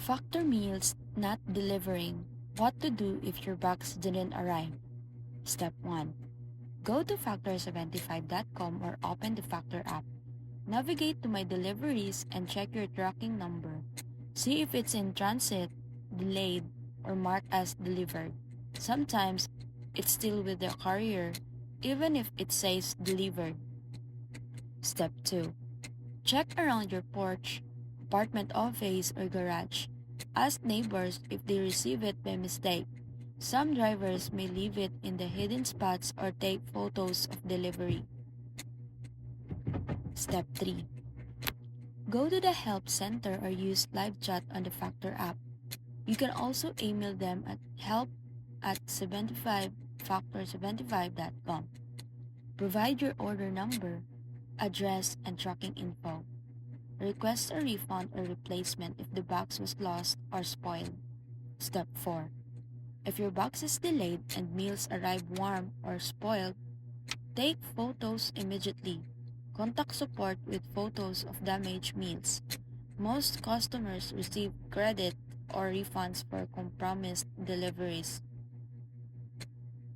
Factor meals not delivering. What to do if your box didn't arrive. Step 1. Go to factor75.com or open the Factor app. Navigate to My Deliveries and check your tracking number. See if it's in transit, delayed, or marked as delivered. Sometimes, it's still with the courier, even if it says delivered. Step 2. Check around your porch, apartment office, or garage. Ask neighbors if they receive it by mistake. Some drivers may leave it in the hidden spots or take photos of delivery. Step 3. Go to the help center or use live chat on the Factor app. You can also email them at help@factor75.com. Provide your order number, address, and tracking info. Request a refund or replacement if the box was lost or spoiled. Step 4. If your box is delayed and meals arrive warm or spoiled, take photos immediately. Contact support with photos of damaged meals. Most customers receive credit or refunds for compromised deliveries.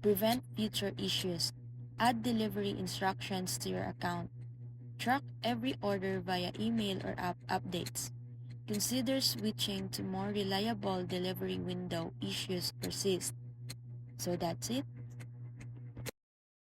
Prevent future issues. Add delivery instructions to your account. Track every order via email or app updates. Consider switching to more reliable delivery window issues persist. So that's it.